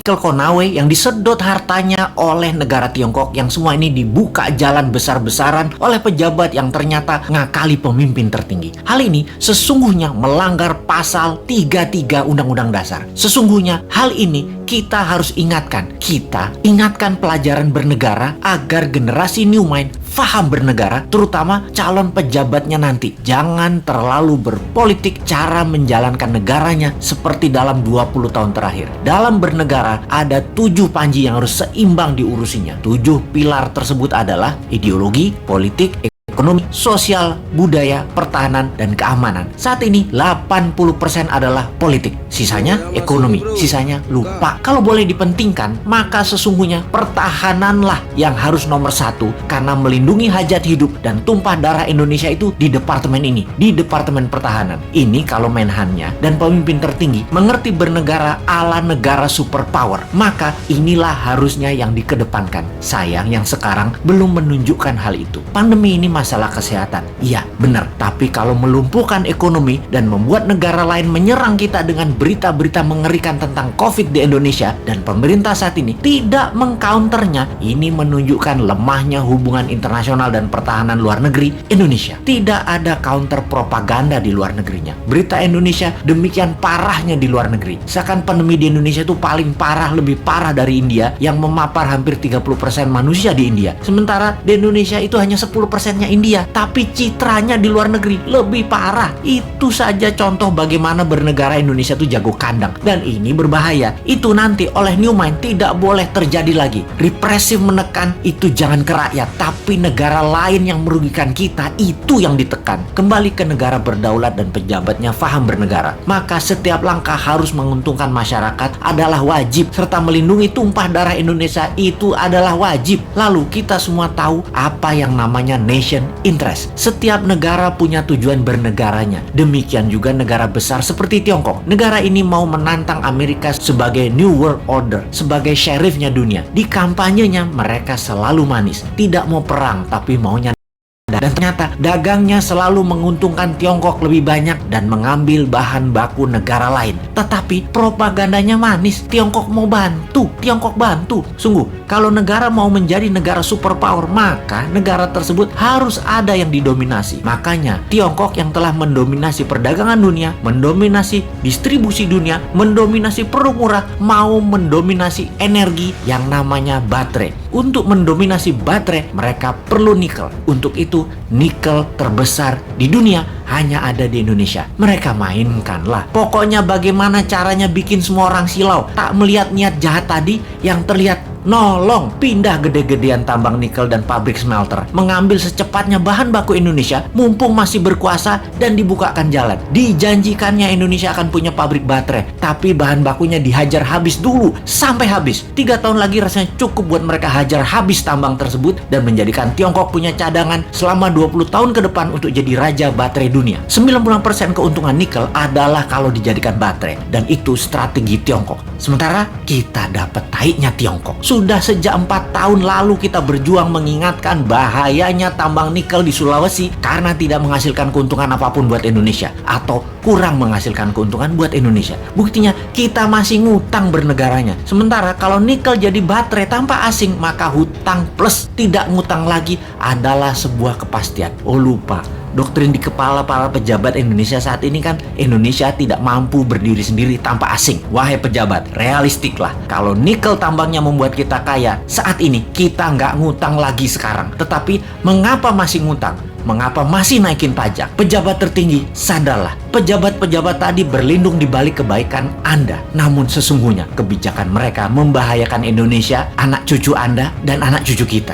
Nikel Konawe yang disedot hartanya oleh negara Tiongkok, yang semua ini dibuka jalan besar-besaran oleh pejabat yang ternyata ngakali pemimpin tertinggi. Hal ini sesungguhnya melanggar pasal 33 Undang-Undang Dasar. Sesungguhnya hal ini kita harus ingatkan. Kita ingatkan pelajaran bernegara agar generasi New Mind faham bernegara, terutama calon pejabatnya nanti. Jangan terlalu berpolitik cara menjalankan negaranya seperti dalam 20 tahun terakhir. Dalam bernegara ada 7 panji yang harus seimbang diurusinya. 7 pilar tersebut adalah ideologi, politik, ekonomi, sosial, budaya, pertahanan, dan keamanan. Saat ini 80% adalah politik, sisanya ekonomi, sisanya lupa. Kalau boleh dipentingkan, maka sesungguhnya pertahananlah yang harus nomor 1, karena melindungi hajat hidup dan tumpah darah Indonesia itu di departemen ini, di Departemen Pertahanan. Ini kalau Menhannya dan pemimpin tertinggi mengerti bernegara ala negara superpower, maka inilah harusnya yang dikedepankan. Sayang yang sekarang belum menunjukkan hal itu. Pandemi ini masalah kesehatan, iya benar, tapi kalau melumpuhkan ekonomi dan membuat negara lain menyerang kita dengan berita-berita mengerikan tentang COVID di Indonesia, dan pemerintah saat ini tidak mengcounternya, ini menunjukkan lemahnya hubungan internasional dan pertahanan luar negeri Indonesia. Tidak ada counter propaganda di luar negerinya. Berita Indonesia demikian parahnya di luar negeri, seakan pandemi di Indonesia itu paling parah, lebih parah dari India yang memapar hampir 30% manusia di India. Sementara di Indonesia itu hanya 10%-nya India, tapi citranya di luar negeri lebih parah. Itu saja contoh bagaimana bernegara Indonesia itu jago kandang, dan ini berbahaya. Itu nanti oleh New Mind tidak boleh terjadi lagi. Represif menekan itu jangan ke rakyat, tapi negara lain yang merugikan kita itu yang ditekan. Kembali ke negara berdaulat dan pejabatnya faham bernegara, maka setiap langkah harus menguntungkan masyarakat adalah wajib, serta melindungi tumpah darah Indonesia itu adalah wajib. Lalu kita semua tahu apa yang namanya nation interest. Setiap negara punya tujuan bernegaranya. Demikian juga negara besar seperti Tiongkok. Negara ini mau menantang Amerika sebagai New World Order, sebagai sheriffnya dunia. Di kampanyenya mereka selalu manis, tidak mau perang tapi maunya. Dan ternyata dagangnya selalu menguntungkan Tiongkok lebih banyak dan mengambil bahan baku negara lain. Tetapi propagandanya manis. Tiongkok mau bantu, Tiongkok bantu. Sungguh, kalau negara mau menjadi negara superpower, maka negara tersebut harus ada yang didominasi. Makanya Tiongkok yang telah mendominasi perdagangan dunia, mendominasi distribusi dunia, mendominasi produk murah, mau mendominasi energi yang namanya baterai. Untuk mendominasi baterai, mereka perlu nikel. Untuk itu, nikel terbesar di dunia hanya ada di Indonesia. Mereka mainkanlah. Pokoknya bagaimana caranya bikin semua orang silau, tak melihat niat jahat tadi yang terlihat nolong pindah gede-gedean tambang nikel dan pabrik smelter, mengambil secepatnya bahan baku Indonesia mumpung masih berkuasa dan dibukakan jalan. Dijanjikannya Indonesia akan punya pabrik baterai, tapi bahan bakunya dihajar habis dulu sampai habis. 3 tahun lagi rasanya cukup buat mereka hajar habis tambang tersebut dan menjadikan Tiongkok punya cadangan selama 20 tahun ke depan untuk jadi raja baterai dunia. 90% keuntungan nikel adalah kalau dijadikan baterai, dan itu strategi Tiongkok. Sementara kita dapat taiknya Tiongkok. Sudah sejak 4 tahun lalu kita berjuang mengingatkan bahayanya tambang nikel di Sulawesi karena tidak menghasilkan keuntungan apapun buat Indonesia, atau kurang menghasilkan keuntungan buat Indonesia. Buktinya kita masih ngutang bernegaranya. Sementara kalau nikel jadi baterai tanpa asing, maka hutang plus tidak ngutang lagi adalah sebuah kepastian. Oh lupa, doktrin di kepala para pejabat Indonesia saat ini kan Indonesia tidak mampu berdiri sendiri tanpa asing. Wahai pejabat, realistiklah. Kalau nikel tambangnya membuat kita kaya, saat ini kita nggak ngutang lagi sekarang. Tetapi mengapa masih ngutang? Mengapa masih naikin pajak? Pejabat tertinggi, sadarlah. Pejabat-pejabat tadi berlindung di balik kebaikan Anda. Namun sesungguhnya kebijakan mereka membahayakan Indonesia, anak cucu Anda, dan anak cucu kita.